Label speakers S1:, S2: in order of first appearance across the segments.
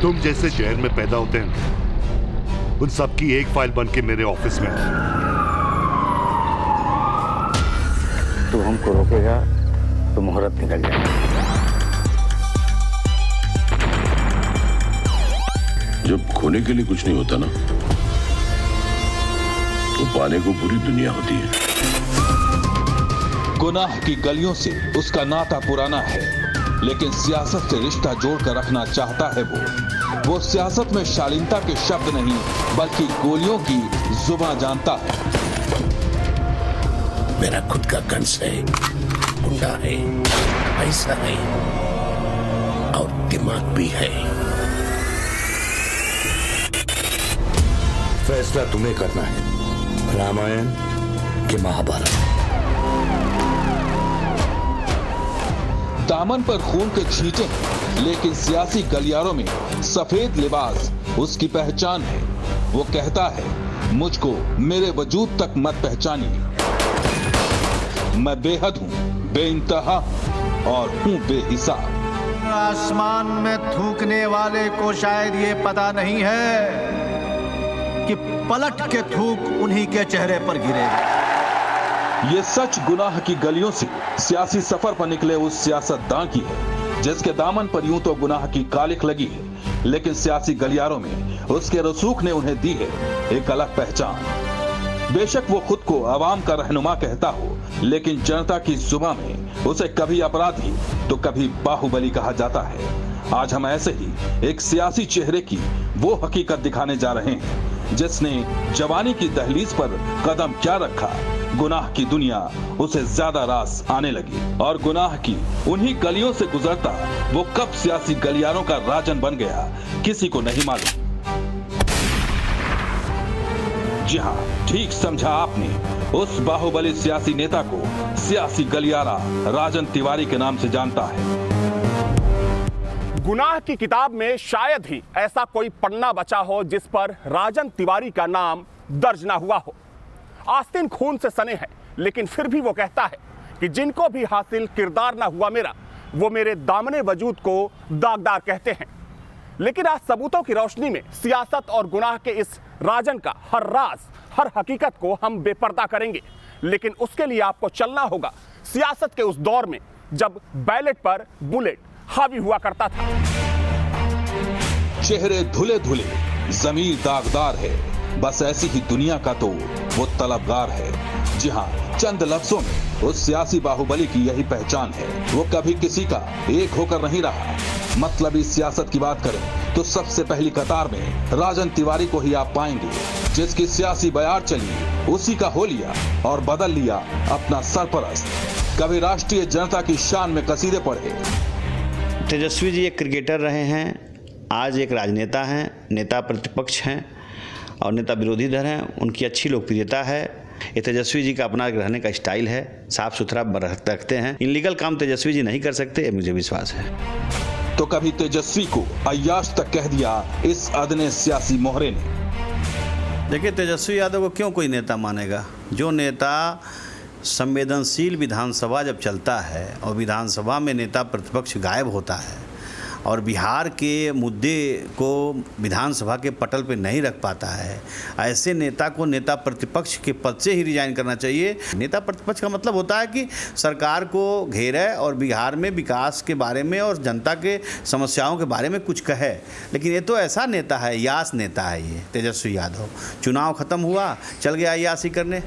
S1: तुम जैसे शहर में पैदा होते हैं, उन सबकी एक फाइल बन के मेरे ऑफिस में।
S2: तू हमको रोकेगा तो मुहूर्त निकल जाएगा।
S3: जब खोने के लिए कुछ नहीं होता ना, तो पाने को पूरी दुनिया होती है।
S4: गुनाह की गलियों से उसका नाता पुराना है, लेकिन सियासत से रिश्ता जोड़कर रखना चाहता है वो सियासत में शालीनता के शब्द नहीं बल्कि गोलियों की जुबान जानता है।
S3: मेरा खुद का गन्स है, गुंडा है, पैसा है और दिमाग भी है।
S2: फैसला तुम्हें करना है, रामायण कि महाभारत।
S4: दामन पर खून के छींटे हैं, लेकिन सियासी गलियारों में सफेद लिबास उसकी पहचान है। वो कहता है, मुझको मेरे वजूद तक मत पहचानिए, मैं बेहद हूँ, बेइंतहा और हूँ बेहिसाब।
S5: आसमान में थूकने वाले को शायद ये पता नहीं है कि पलट के थूक उन्हीं के चेहरे पर गिरेगा।
S4: ये सच गुनाह की गलियों से सियासी सफर पर निकले उस सियासतदान की है, जिसके दामन पर यूं तो गुनाह की कालिख लगी है, लेकिन सियासी गलियारों में उसके रसूख ने उन्हें दी है एक अलग पहचान। बेशक वो खुद को अवाम का रहनुमा कहता हो, लेकिन जनता की जुबान में उसे कभी अपराधी तो कभी बाहुबली कहा जाता है। आज हम ऐसे ही एक सियासी चेहरे की वो हकीकत दिखाने जा रहे हैं, जिसने जवानी की दहलीज पर कदम क्या रखा, गुनाह की दुनिया उसे ज्यादा रास आने लगी और गुनाह की उन्हीं गलियों से गुजरता वो कब सियासी गलियारों का राजन बन गया, किसी को नहीं मालूम। जी हाँ, ठीक समझा आपने, उस बाहुबली सियासी नेता को सियासी गलियारा राजन तिवारी के नाम से जानता है।
S6: गुनाह की किताब में शायद ही ऐसा कोई पन्ना बचा हो जिस पर राजन तिवारी का नाम दर्ज ना हुआ हो। आस्तीन खून से सने हैं, लेकिन फिर भी वो कहता है कि जिनको भी हासिल किरदार ना हुआ मेरा, वो मेरे दामने वजूद को दागदार कहते हैं। लेकिन आज सबूतों की रोशनी में सियासत और गुनाह के इस राजन का हर राज, हर हकीकत को हम बेपर्दा करेंगे। लेकिन उसके लिए आपको चलना होगा सियासत के उस दौर में जब बैलेट पर बुलेट हावी हुआ करता था।
S4: चेहरे धुले धुले, जमीर दागदार है, बस ऐसी ही दुनिया का तो वो तलबगार है। जी हाँ, चंद लफ्जों में उस सियासी बाहुबली की यही पहचान है। वो कभी किसी का एक होकर नहीं रहा। मतलबी सियासत की बात करें तो सबसे पहली कतार में राजन तिवारी को ही आप पाएंगे, जिसकी सियासी बयार चली उसी का हो लिया और बदल लिया अपना सरपरस्त। कभी राष्ट्रीय जनता की शान में कसीदे पढ़े।
S7: तेजस्वी जी एक क्रिकेटर रहे हैं, आज एक राजनेता हैं, नेता प्रतिपक्ष हैं और नेता विरोधी दल हैं। उनकी अच्छी लोकप्रियता है। ये तेजस्वी जी का अपना रहने का स्टाइल है, साफ सुथरा रखते हैं। इनलीगल काम तेजस्वी जी नहीं कर सकते, ये मुझे विश्वास है।
S4: तो कभी तेजस्वी को अय्याश तक कह दिया इस अदने सियासी मोहरे ने।
S7: देखिए, तेजस्वी यादव को क्यों कोई नेता मानेगा? जो नेता संवेदनशील विधानसभा जब चलता है और विधानसभा में नेता प्रतिपक्ष गायब होता है और बिहार के मुद्दे को विधानसभा के पटल पे नहीं रख पाता है, ऐसे नेता को नेता प्रतिपक्ष के पद से ही रिजाइन करना चाहिए। नेता प्रतिपक्ष का मतलब होता है कि सरकार को घेरे और बिहार में विकास के बारे में और जनता के समस्याओं के बारे में कुछ कहे। लेकिन ये तो ऐसा नेता है, यास नेता है ये तेजस्वी यादव। चुनाव खत्म हुआ, चल गया यासी करने।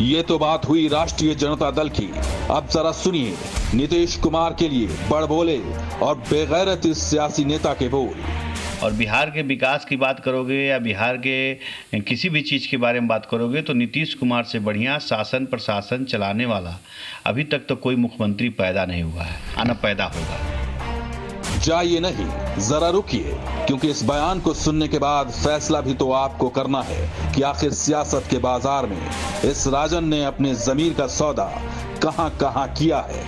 S4: ये तो बात हुई राष्ट्रीय जनता दल की। अब जरा सुनिए नीतीश कुमार के लिए बड़बोले और बेगैरत इस सियासी नेता के बोल।
S8: और बिहार के विकास की बात करोगे या बिहार के किसी भी चीज़ के बारे में बात करोगे तो नीतीश कुमार से बढ़िया शासन प्रशासन चलाने वाला अभी तक तो कोई मुख्यमंत्री पैदा नहीं हुआ है, आना पैदा होगा।
S4: जाइए नहीं, जरा रुकिए, क्योंकि इस बयान को सुनने के बाद फैसला भी तो आपको करना है कि आखिर सियासत के बाजार में इस राजन ने अपने जमीर का सौदा कहां-कहां किया है।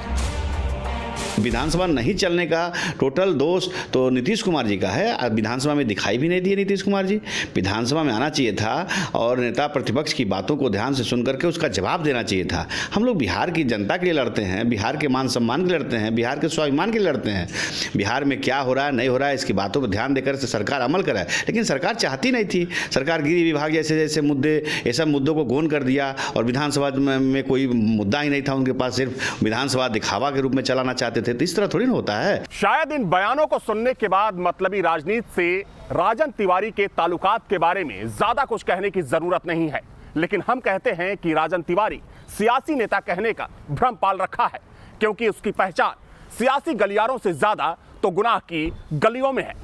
S7: विधानसभा नहीं चलने का टोटल दोष तो नीतीश कुमार जी का है। विधानसभा में दिखाई भी नहीं दिए नीतीश कुमार जी। विधानसभा में आना चाहिए था और नेता प्रतिपक्ष की बातों को ध्यान से सुन करके उसका जवाब देना चाहिए था। हम लोग बिहार की जनता के लिए लड़ते हैं, बिहार के मान सम्मान के लिए लड़ते हैं, बिहार के स्वाभिमान के लिए लड़ते हैं। बिहार में क्या हो रहा है नहीं हो रहा है इसकी बातों पर ध्यान देकर सरकार अमल कराए, लेकिन सरकार चाहती नहीं थी। सरकार गृह विभाग जैसे जैसे मुद्दे, ये सब मुद्दों को गौन कर दिया और विधानसभा में कोई मुद्दा ही नहीं था उनके पास, सिर्फ विधानसभा दिखावा के रूप में चलाना चाहते थे। तो इस तरह थोड़ी ना होता है।
S6: शायद इन बयानों को सुनने के बाद मतलबी राजनीति से राजन तिवारी के ताल्लुकात के बारे में ज्यादा कुछ कहने की जरूरत नहीं है, लेकिन हम कहते हैं कि राजन तिवारी सियासी नेता कहने का भ्रम पाल रखा है, क्योंकि उसकी पहचान सियासी गलियारों से ज्यादा तो गुनाह की गलियों में है।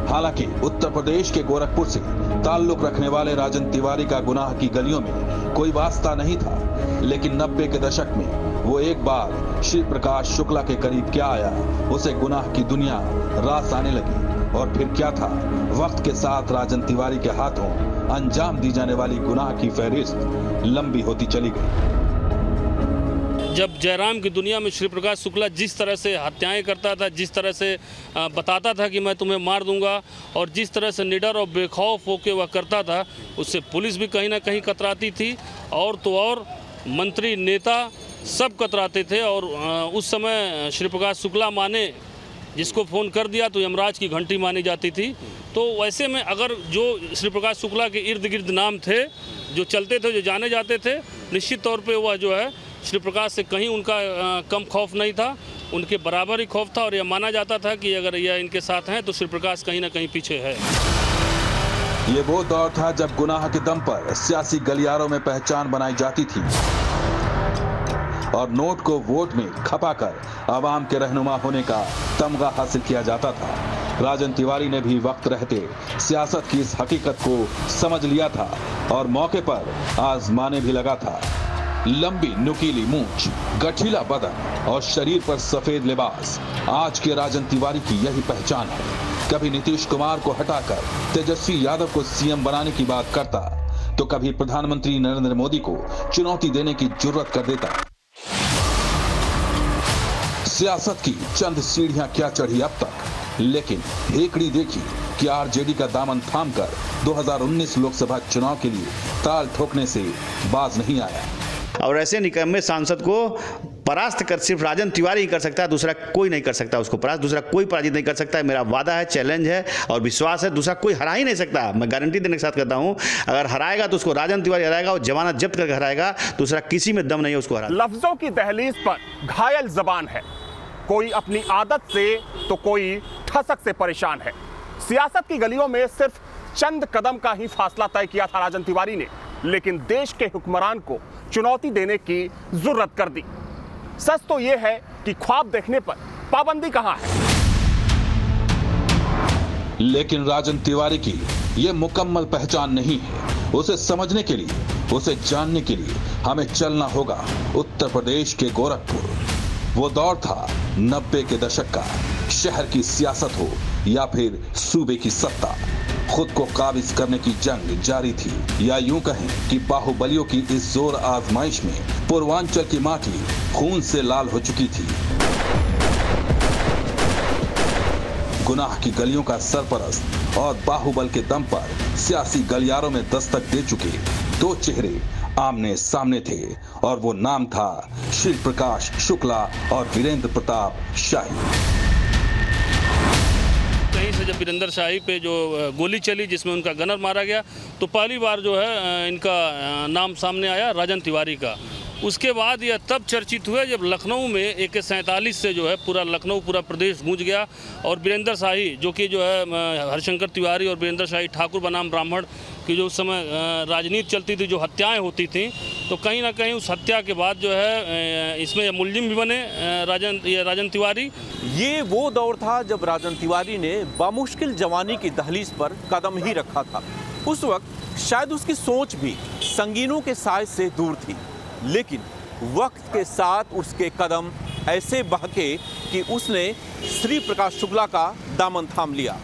S4: हालांकि उत्तर प्रदेश के गोरखपुर से ताल्लुक रखने वाले राजन तिवारी का गुनाह की गलियों में कोई वास्ता नहीं था, लेकिन 90 के दशक में वो एक बार श्री प्रकाश शुक्ला के करीब क्या आया, उसे गुनाह की दुनिया रास आने लगी। और फिर क्या था, वक्त के साथ राजन तिवारी के हाथों अंजाम दी जाने वाली गुनाह की फहरिस्त लंबी होती चली गई।
S9: जब जयराम की दुनिया में श्री प्रकाश शुक्ला जिस तरह से हत्याएं करता था, जिस तरह से बताता था कि मैं तुम्हें मार दूंगा, और जिस तरह से निडर और बेखौफ होकर वह करता था, उससे पुलिस भी कहीं ना कहीं कतराती थी, और तो और मंत्री नेता सब कतराते थे। और उस समय श्री प्रकाश शुक्ला माने जिसको फ़ोन कर दिया तो यमराज की घंटी मानी जाती थी। तो वैसे में अगर जो श्री प्रकाश शुक्ला के इर्द गिर्द नाम थे, जो चलते थे, जो जाने जाते थे, निश्चित तौर पे वह जो है श्री प्रकाश से कहीं उनका कम खौफ नहीं था, उनके बराबर ही खौफ था। और यह माना जाता था कि अगर यह इनके साथ हैं तो श्री प्रकाश कहीं ना कहीं पीछे है।
S4: ये वो दौर था जब गुनाह के दम पर सियासी गलियारों में पहचान बनाई जाती थी और नोट को वोट में खपाकर आवाम के रहनुमा होने का तमगा हासिल किया जाता था। राजन तिवारी ने भी वक्त रहते सियासत की इस हकीकत को समझ लिया था और मौके पर आजमाने भी लगा था। लंबी नुकीली मूंछ, गठीला बदन और शरीर पर सफेद लिबास, आज के राजन तिवारी की यही पहचान है। कभी नीतीश कुमार को हटाकर तेजस्वी यादव को सीएम बनाने की बात करता, तो कभी प्रधानमंत्री नरेंद्र मोदी को चुनौती देने की जुर्रत कर देता। सियासत की चंद सीढ़ियां क्या चढ़ी अब तक, लेकिन हेकड़ी देखी कि आरजेडी का दामन थामकर 2019 लोकसभा चुनाव के लिए ताल ठोकने से बाज नहीं आया।
S7: और ऐसे निकम्मे सांसद को परास्त कर सिर्फ राजन तिवारी ही कर सकता है, दूसरा कोई नहीं कर सकता उसको परास्त, दूसरा कोई पराजित नहीं कर सकता है। मेरा वादा है, चैलेंज है और विश्वास है, दूसरा कोई हरा ही नहीं सकता। मैं गारंटी देने के साथ कहता हूं, अगर हराएगा तो उसको राजन तिवारी हराएगा और जमानत जब्त करके हराएगा, दूसरा किसी में दम नहीं है उसको हरा।
S6: लफ्जों की दहलीज पर घायल जबान है, कोई अपनी आदत से तो कोई ठसक से परेशान है। सियासत की गलियों में सिर्फ चंद कदम का ही फासला तय किया था राजन तिवारी ने, लेकिन देश के हुक्मरान को चुनौती देने की जरूरत कर दी। सच तो यह है कि ख्वाब देखने पर पाबंदी कहां है।
S4: लेकिन राजन तिवारी की यह मुकम्मल पहचान नहीं है। उसे समझने के लिए, उसे जानने के लिए हमें चलना होगा उत्तर प्रदेश के गोरखपुर। वो दौर था 90 के दशक का। शहर की सियासत हो या फिर सूबे की सत्ता, खुद को काबिज करने की जंग जारी थी। या यूं कहें कि बाहुबलियों की इस जोर आजमाइश में पूर्वांचल की माटी खून से लाल हो चुकी थी। गुनाह की गलियों का सरपरस्त और बाहुबल के दम पर सियासी गलियारों में दस्तक दे चुके दो चेहरे आमने सामने थे, और वो नाम था श्री प्रकाश शुक्ला और वीरेंद्र प्रताप शाही।
S9: कहीं से जब वीरेंद्र शाही पे जो गोली चली जिसमें उनका गनर मारा गया, तो पहली बार जो है इनका नाम सामने आया राजन तिवारी का। उसके बाद यह तब चर्चित हुआ जब लखनऊ में AK-47 से जो है पूरा लखनऊ, पूरा प्रदेश गूंज गया, और वीरेंद्र शाही जो कि जो है हरिशंकर तिवारी और वीरेंद्र शाही ठाकुर बनाम ब्राह्मण की जो उस समय राजनीति चलती थी, जो हत्याएं होती थीं, तो कहीं ना कहीं उस हत्या के बाद जो है इसमें मुलजिम भी बने राजन तिवारी।
S10: ये वो दौर था जब राजन तिवारी ने बामुश्किल जवानी की दहलीज पर कदम ही रखा था। उस वक्त शायद उसकी सोच भी संगीनों के साए से दूर थी, लेकिन वक्त के साथ उसके कदम ऐसे बहके कि उसने श्री प्रकाश शुक्ला का दामन थाम लिया।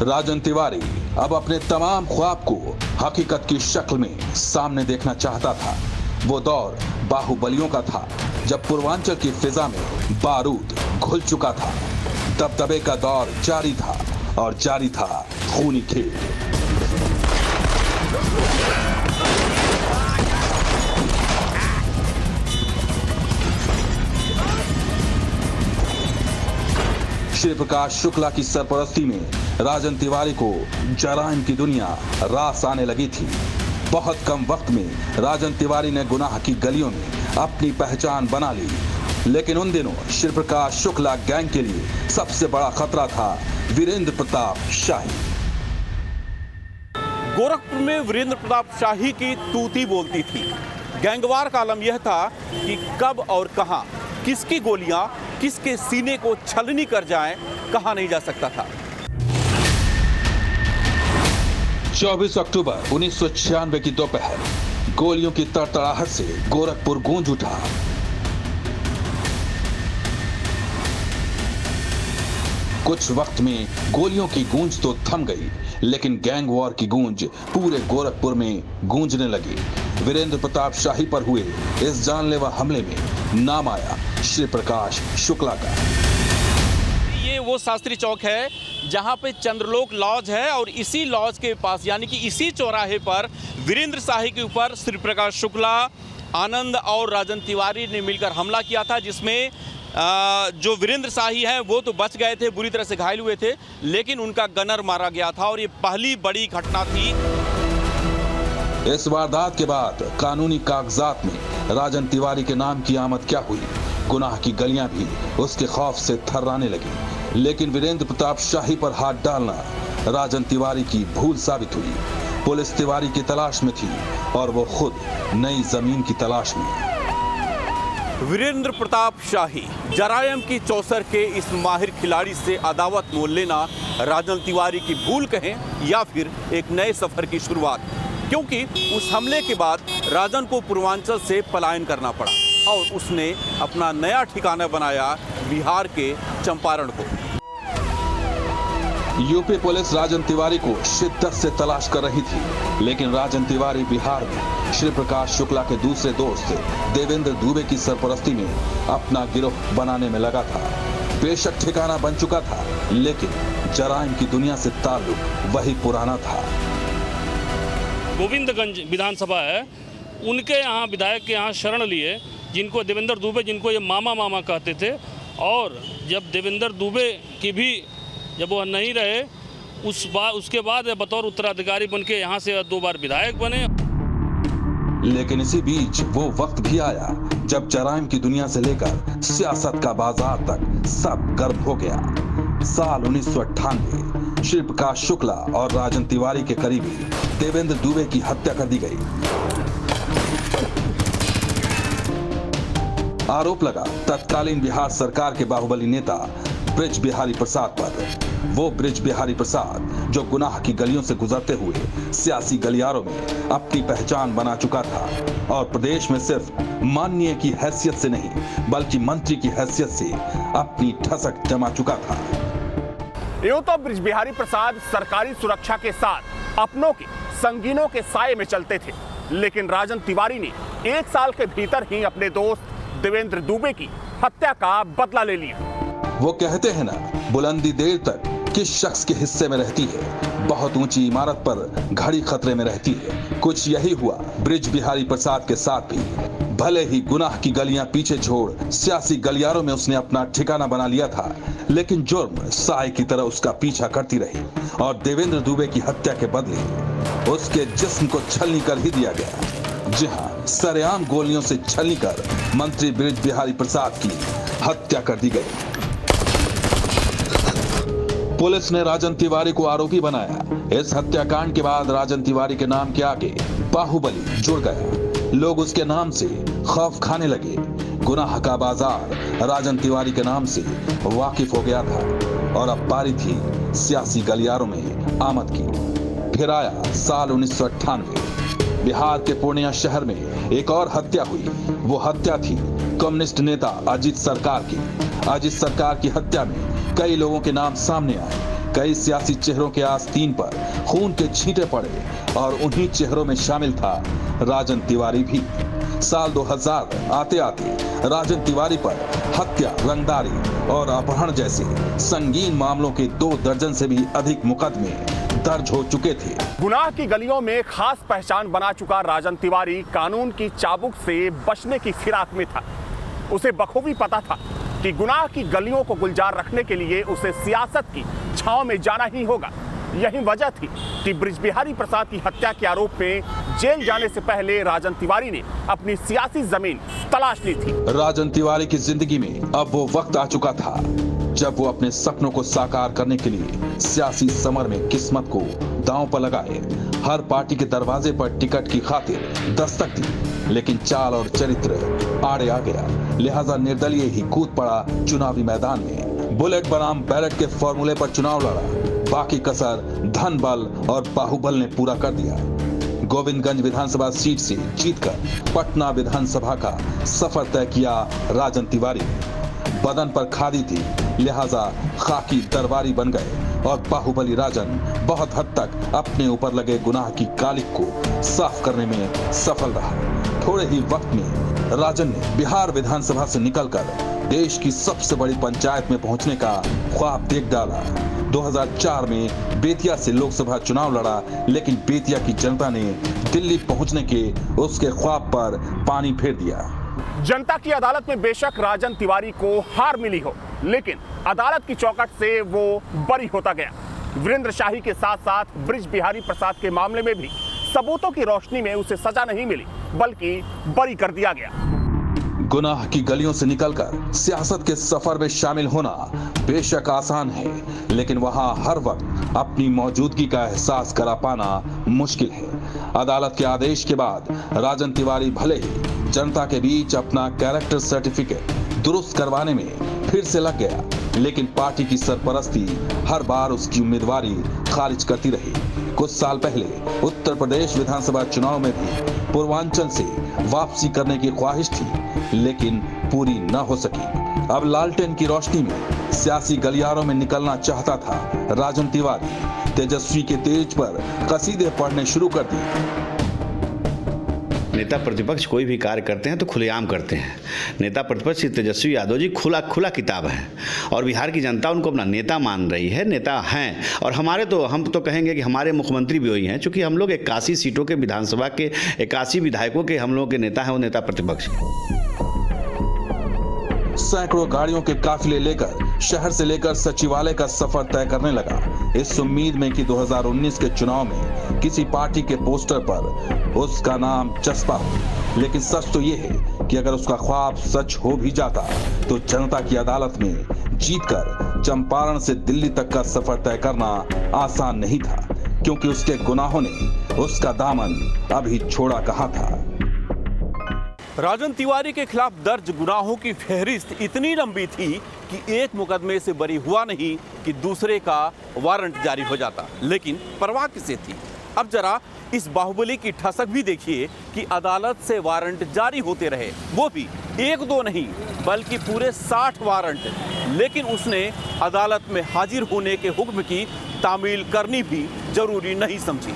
S4: राजन तिवारी अब अपने तमाम ख्वाब को हकीकत की शक्ल में सामने देखना चाहता था। वो दौर बाहुबलियों का था, जब पूर्वांचल की फिजा में बारूद घुल चुका था। दबदबे का दौर जारी था और जारी था खूनी खेल। श्री प्रकाश शुक्ला की सरपरस्ती में राजन तिवारी को जराइम की दुनिया रास आने लगी थी। बहुत कम वक्त में राजन तिवारी ने गुनाह की गलियों में अपनी पहचान बना ली, लेकिन उन दिनों श्री प्रकाश शुक्ला गैंग के लिए सबसे बड़ा खतरा था वीरेंद्र प्रताप शाही।
S10: गोरखपुर में वीरेंद्र प्रताप शाही की तूती बोलती थी। गैंगवार का आलम यह था कि कब और कहां किसकी गोलियां किसके सीने को छलनी कर जाएं, कहा नहीं जा सकता था।
S4: 24 अक्टूबर 1996 की दोपहर गोलियों की तड़तड़ाहट से गोरखपुर गूंज उठा। कुछ वक्त में गोलियों की गूंज तो थम गई, लेकिन गैंग वॉर की गूंज पूरे गोरखपुर में गूंजने लगी। वीरेंद्र प्रताप शाही पर हुए इस जानलेवा हमले में नाम आया श्री प्रकाश शुक्ला का।
S10: ये वो शास्त्री चौक है जहां पे चंद्रलोक लॉज है और इसी लॉज के पास यानी कि इसी चौराहे पर वीरेंद्र शाही के ऊपर श्री प्रकाश शुक्ला, आनंद और राजन तिवारी ने मिलकर हमला किया था, जिसमें जो वीरेंद्र शाही हैं वो तो बच गए थे, बुरी तरह से घायल हुए थे, लेकिन उनका गनर मारा गया था और ये पहली बड़ी घटना थी।
S4: इस वारदात के बाद कानूनी कागजात में राजन तिवारी के नाम की आमद क्या हुई, गुनाह की गलियां भी उसके खौफ से थर्राने लगी। लेकिन वीरेंद्र प्रताप शाही पर हाथ डालना राजन तिवारी की भूल साबित हुई। पुलिस तिवारी की तलाश में थी और वो खुद नई जमीन की तलाश में।
S10: वीरेंद्र प्रताप शाही जरायम की चौसर के इस माहिर खिलाड़ी से अदावत मोल लेना राजन तिवारी की भूल कहें या फिर एक नए सफर की शुरुआत, क्योंकि उस हमले के बाद राजन को पूर्वांचल से पलायन करना पड़ा और उसने अपना नया ठिकाना बनाया बिहार के चंपारण को।
S4: यूपी पुलिस राजन तिवारी को शिद्दत से तलाश कर रही थी, लेकिन राजन तिवारी बिहार में श्री प्रकाश शुक्ला के दूसरे दोस्त देवेंद्र दुबे की सरपरस्ती में अपना गिरोह बनाने में लगा था। बेशक ठिकाना बन चुका था, लेकिन जराइम की दुनिया से ताल्लुक वही पुराना था।
S9: गोविंदगंज विधानसभा है, उनके यहाँ विधायक के यहाँ शरण लिए, जिनको देवेंद्र दुबे, जिनको ये मामा मामा कहते थे। और जब देवेंद्र दुबे की भी जब वो नहीं रहे, उसके बाद बतौर उत्तराधिकारी बन के यहाँ से 2 बार विधायक बने।
S4: लेकिन इसी बीच वो वक्त भी आया जब जराइम की दुनिया से लेकर सियासत का बाजार तक सब गर्म हो गया। साल 1998 श्री प्रकाश शुक्ला और राजन तिवारी के करीबी देवेंद्र दुबे की हत्या कर दी गई। आरोप लगा तत्कालीन बिहार सरकार के बाहुबली नेता ब्रिज बिहारी प्रसाद पर। वो ब्रिज बिहारी प्रसाद जो गुनाह की गलियों से गुजरते हुए सियासी गलियारों में अपनी पहचान बना चुका था और प्रदेश में सिर्फ माननीय की हैसियत से नहीं बल्कि मंत्री की हैसियत से अपनी ठसक जमा चुका था।
S6: यूं तो ब्रिज बिहारी प्रसाद सरकारी सुरक्षा के साथ अपनों के संगीनों के साये में चलते थे, लेकिन राजन तिवारी ने 1 साल के भीतर ही अपने दोस्त देवेंद्र दुबे की हत्या का बदला ले लिया।
S4: वो कहते हैं ना, बुलंदी देर तक किस शख्स के हिस्से में रहती है, बहुत ऊंची इमारत पर घड़ी खतरे में रहती है। कुछ यही हुआ ब्रिज बिहारी प्रसाद के साथ भी। भले ही गुनाह की गलियां पीछे छोड़ सियासी गलियारों में उसने अपना ठिकाना बना लिया था, लेकिन जुर्म साए की तरह उसका पीछा करती रही और देवेंद्र दुबे की हत्या के बदले उसके जिस्म को छलनी कर ही दिया गया। जी हाँ, सरेआम गोलियों से छलनी कर मंत्री ब्रिज बिहारी प्रसाद की हत्या कर दी गई। पुलिस ने राजन तिवारी को आरोपी बनाया। इस हत्याकांड के बाद राजन तिवारी के नाम के आगे बाहुबली जुड़ गया। लोग उसके नाम से खौफ खाने लगे। गुनाह का बाजार राजन तिवारी के नाम से वाकिफ हो गया था और अब बारी थी सियासी गलियारों में आमद की। फिर आया साल 1998। बिहार के पूर्णिया शहर में एक और हत्या हुई। वो हत्या थी कम्युनिस्ट नेता अजीत सरकार की। अजीत सरकार की हत्या में कई लोगों के नाम सामने आए। कई सियासी चेहरों के आस्तीन पर खून के छींटे पड़े और उन्हीं चेहरों में शामिल था राजन तिवारी भी। साल 2000 आते आते राजन तिवारी पर हत्या, रंगदारी और अपहरण जैसे संगीन मामलों के 2 दर्जन से भी अधिक मुकदमे दर्ज हो चुके थे।
S6: गुनाह की गलियों में खास पहचान बना चुका राजन तिवारी कानून की चाबुक से बचने की फिराक में था। उसे बखूबी पता था कि गुनाह की गलियों को गुलजार रखने के लिए उसे सियासत की छांव में जाना ही होगा। यही वजह थी कि बृजबिहारी प्रसाद की हत्या के आरोप में जेल जाने से पहले राजन तिवारी ने अपनी सियासी जमीन तलाश ली थी।
S4: राजन तिवारी की जिंदगी में अब वो वक्त आ चुका था जब वो अपने सपनों को साकार करने के लिए सियासी समर में किस्मत को दांव पर लगाए। हर पार्टी के दरवाजे पर टिकट की खातिर दस्तक दी, लेकिन चाल और चरित्र आड़े आ गया। लिहाजा निर्दलीय ही कूद पड़ा चुनावी मैदान में। बुलेट बनाम बैलेट के फॉर्मूले पर चुनाव लड़ा। बाकी कसर धन बल और बाहुबल ने पूरा कर दिया। गोविंदगंज विधानसभा सीट से जीतकर पटना विधानसभा का सफर तय किया राजन तिवारी। बदन पर खादी थी, लिहाजा खाकी दरबारी बन गए और बाहुबली राजन बहुत हद तक अपने ऊपर लगे गुनाह की कालिक को साफ करने में सफल रहा। थोड़े ही वक्त में राजन ने बिहार विधानसभा से निकलकर देश की सबसे बड़ी पंचायत में पहुंचने का ख्वाब देख डाला। 2004 में बेतिया से लोकसभा चुनाव लड़ा, लेकिन बेतिया की जनता ने दिल्ली पहुंचने के उसके ख्वाब पर पानी फेर दिया।
S6: जनता की अदालत में बेशक राजन तिवारी को हार मिली हो, लेकिन अदालत की चौखट से वो बरी होता गया। वीरेंद्र शाही के साथ साथ बृजबिहारी प्रसाद के मामले में भी सबूतों की रोशनी में उसे सजा नहीं मिली, बल्कि बरी कर दिया गया।
S4: गुनाह की गलियों से निकलकर सियासत के सफर में शामिल होना बेशक आसान है, लेकिन वहां हर वक्त अपनी मौजूदगी का एहसास करा पाना मुश्किल है। अदालत के आदेश के बाद राजन तिवारी भले ही जनता के बीच अपना कैरेक्टर सर्टिफिकेट दुरुस्त करवाने में फिर से लग गया, लेकिन पार्टी की सरपरस्ती हर बार उसकी उम्मीदवारी खारिज करती रही। कुछ साल पहले उत्तर प्रदेश विधानसभा चुनाव में भी पूर्वांचल से वापसी करने की ख्वाहिश थी, लेकिन पूरी न हो सकी। अब लालटेन की रोशनी में सियासी गलियारों में निकलना चाहता था राजन तिवारी। तेजस्वी के तेज पर कसीदे पढ़ने शुरू कर दिए।
S7: नेता प्रतिपक्ष कोई भी कार्य करते हैं तो खुलेआम करते हैं। नेता प्रतिपक्ष श्री तेजस्वी यादव जी खुला किताब है और बिहार की जनता उनको अपना नेता मान रही है, नेता हैं। और हम तो कहेंगे कि हमारे मुख्यमंत्री भी वही हैं, चूँकि हम लोग 81 सीटों के विधानसभा के 81 विधायकों के हम लोगों के नेता हैं, वो नेता प्रतिपक्ष हैं।
S4: सैकड़ों गाड़ियों के काफिले लेकर शहर से लेकर सचिवालय का सफर तय करने लगा, इस उम्मीद में कि 2019 के चुनाव में किसी पार्टी के पोस्टर पर उसका नाम चस्पा हो। लेकिन सच तो ये है कि अगर उसका ख्वाब सच हो भी जाता तो जनता की अदालत में जीतकर चंपारण से दिल्ली तक का सफर तय करना आसान नहीं था, क्योंकि उसके गुनाहों ने उसका दामन अभी छोड़ा कहाँ था।
S10: राजन तिवारी के खिलाफ दर्ज गुनाहों की फहरिस्त इतनी लंबी थी कि एक मुकदमे से बरी हुआ नहीं कि दूसरे का वारंट जारी हो जाता। लेकिन परवाह किसे थी? अब जरा इस बाहुबली की ठसक भी देखिए कि अदालत से वारंट जारी होते रहे, वो भी 1-2 नहीं बल्कि पूरे 60 वारंट। लेकिन उसने अदालत में हाजिर होने के हुक्म की तामील करनी भी जरूरी नहीं समझी।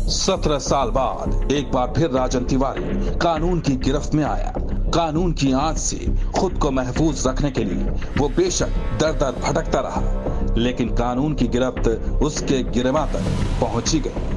S4: 17 साल बाद एक बार फिर राजन तिवारी कानून की गिरफ्त में आया। कानून की आंच से खुद को महफूज रखने के लिए वो बेशक दर भटकता रहा, लेकिन कानून की गिरफ्त उसके गिरवा तक पहुंची गई।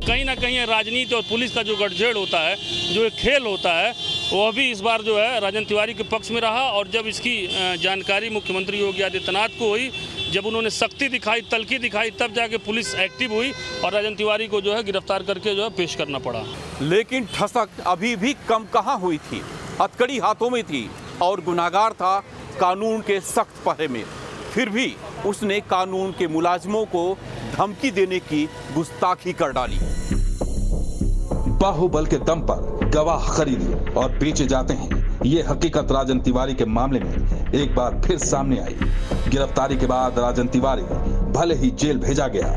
S9: कहीं ना कहीं राजनीति और पुलिस का जो गठजोड़ होता है, जो एक खेल होता है, वह भी इस बार जो है राजन तिवारी के पक्ष में रहा। और जब इसकी जानकारी मुख्यमंत्री योगी आदित्यनाथ को हुई, जब उन्होंने सख्ती दिखाई, तल्खी दिखाई, तब जाके पुलिस एक्टिव हुई और राजन तिवारी को जो है गिरफ्तार करके जो है पेश करना पड़ा।
S10: लेकिन ठसक अभी भी कम कहाँ हुई थी। हथकड़ी हाथों में थी और गुनाहगार था कानून के सख्त पहरे में। फिर भी उसने कानून के मुलाजिमों को धमकी देने की गुस्ताखी कर डाली।
S4: बाहुबल के दम पर गवाह खरीदे और बेचे जाते हैं, ये हकीकत राजन तिवारी के मामले में एक बार फिर सामने आई। गिरफ्तारी के बाद राजन तिवारी भले ही जेल भेजा गया,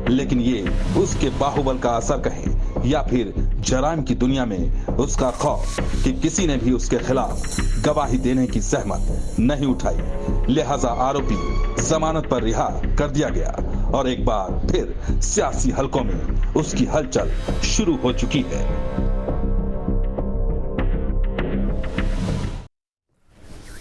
S4: लेकिन ये उसके बाहुबल का असर कहें या फिर जराइम की दुनिया में उसका खौफ कि किसी ने भी उसके खिलाफ गवाही देने की सहमत नहीं उठाई। लिहाजा आरोपी जमानत पर रिहा कर दिया गया और एक बार फिर सियासी हलकों में उसकी हलचल शुरू हो चुकी है।